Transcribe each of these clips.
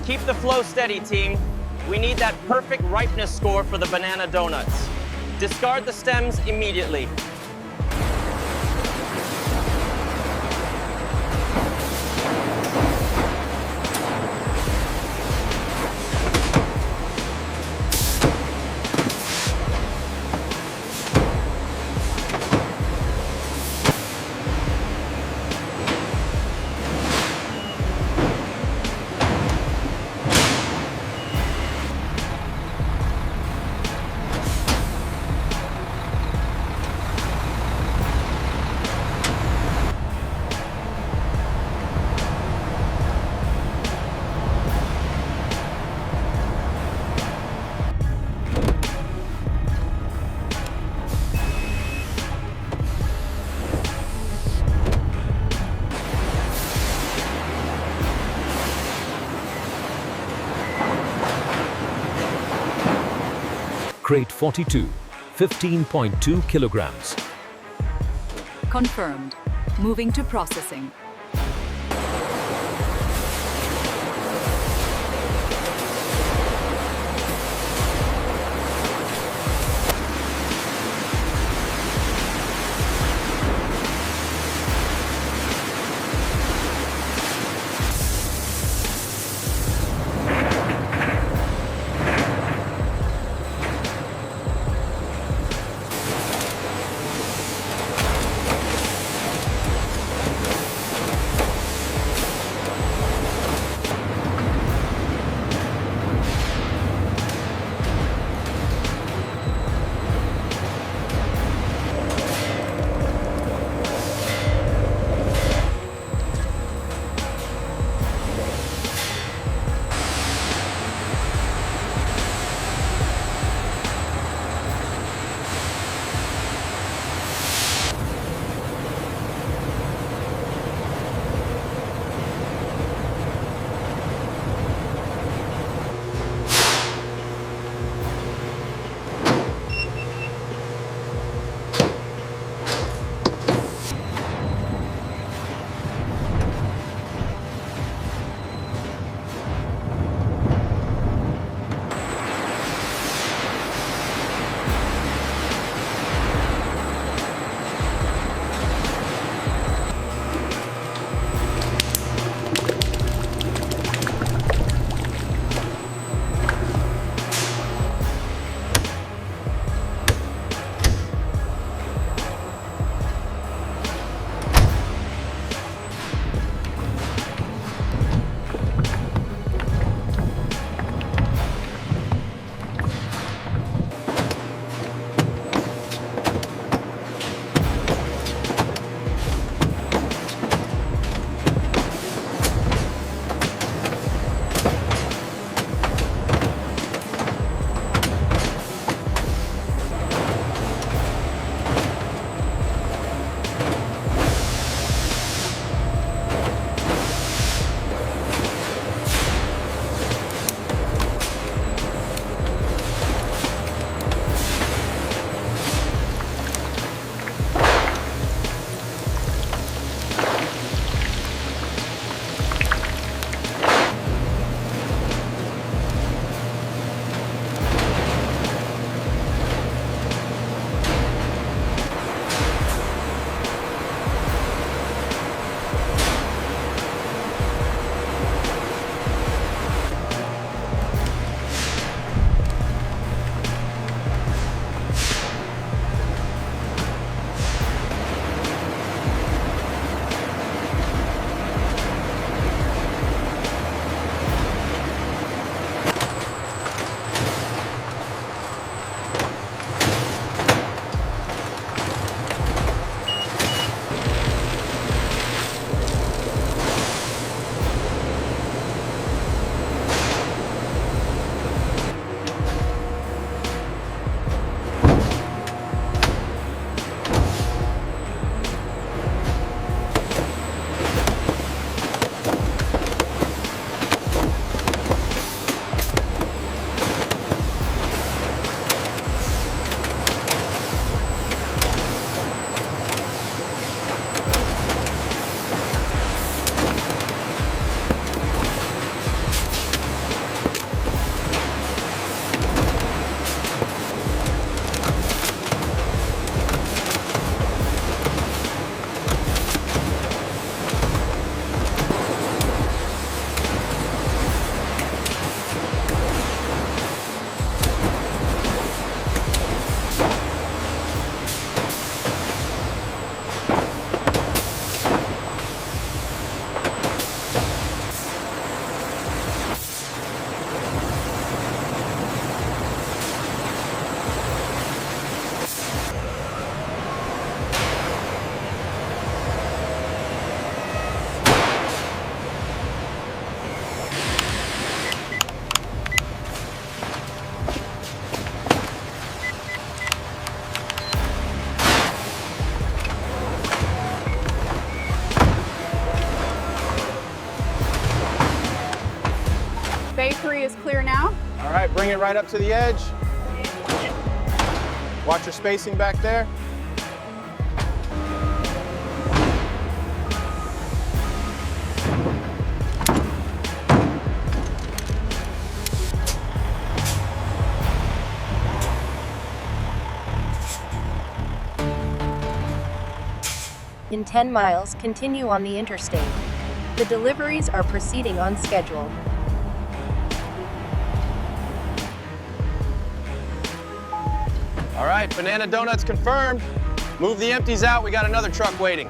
Keep the flow steady, team. We need that perfect ripeness score for the banana donuts. Discard the stems immediately. Crate 42, 15.2 kilograms. Confirmed. Moving to processing. assembly is clear now. All right, bring it right up to the edge. Watch your spacing back there. In 10 miles, continue on the interstate. The deliveries are proceeding on schedule. All right, banana donuts confirmed. Move the empties out, we got another truck waiting.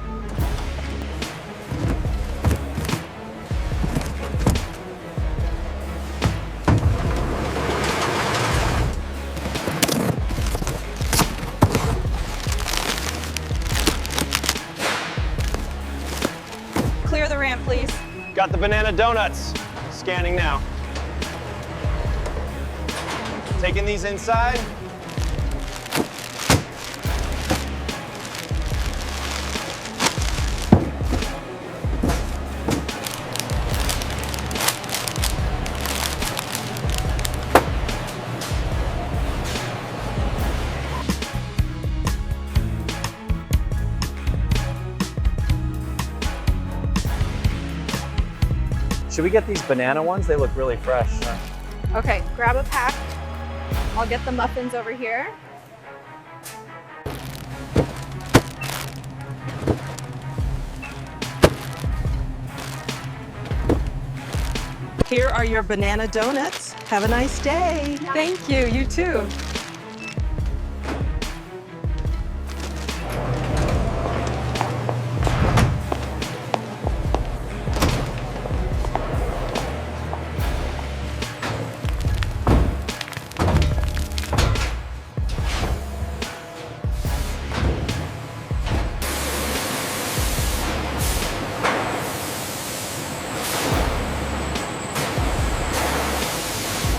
Clear the ramp, please. Got the banana donuts. Scanning now. Taking these inside. Should we get these banana ones? They look really fresh. Okay, grab a pack. I'll get the muffins over here. Here are your banana donuts. Have a nice day. Thank you, you too.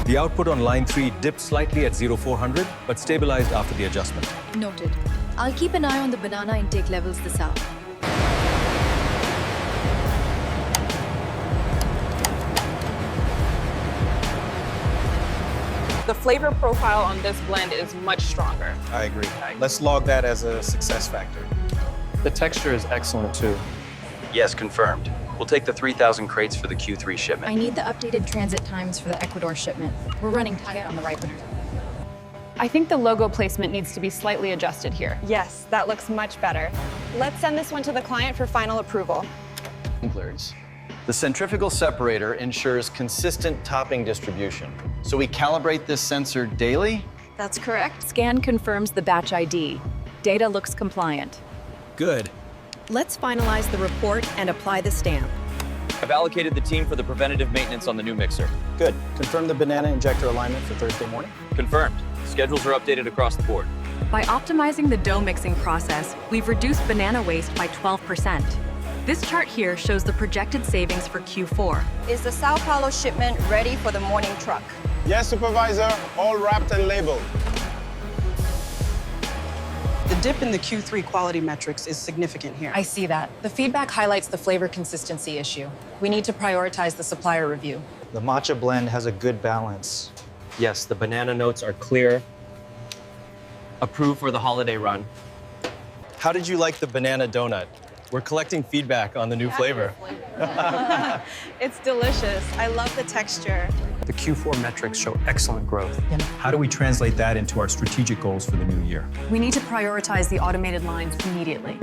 The output on line 3 dipped slightly at 0400, but stabilized after the adjustment. Noted. I'll keep an eye on the banana intake levels this hour. The flavor profile on this blend is much stronger. I agree. Let's log that as a success factor. The texture is excellent too. Yes, confirmed. We'll take the 3,000 crates for the Q3 shipment. I need the updated transit times for the Ecuador shipment. We're running tight on the ripener. I think the logo placement needs to be slightly adjusted here. Yes, that looks much better. Let's send this one to the client for final approval. The centrifugal separator ensures consistent topping distribution. So we calibrate this sensor daily. That's correct. Scan confirms the batch ID. Data looks compliant. Good. Let's finalize the report and apply the stamp. I've allocated the team for the preventative maintenance on the new mixer. Good. Confirm the banana injector alignment for Thursday morning. Confirmed. Schedules are updated across the board. By optimizing the dough mixing process, we've reduced banana waste by 12%. This chart here shows the projected savings for Q4. Is the Sao Paulo shipment ready for the morning truck? Yes, Supervisor. All wrapped and labeled. The dip in the Q3 quality metrics is significant here. I see that. The feedback highlights the flavor consistency issue. We need to prioritize the supplier review. The matcha blend has a good balance. Yes, the banana notes are clear. Approved for the holiday run. How did you like the banana donut? We're collecting feedback on the new flavor. It's delicious. I love the texture. The Q4 metrics show excellent growth. How do we translate that into our strategic goals for the new year? We need to prioritize the automated lines immediately.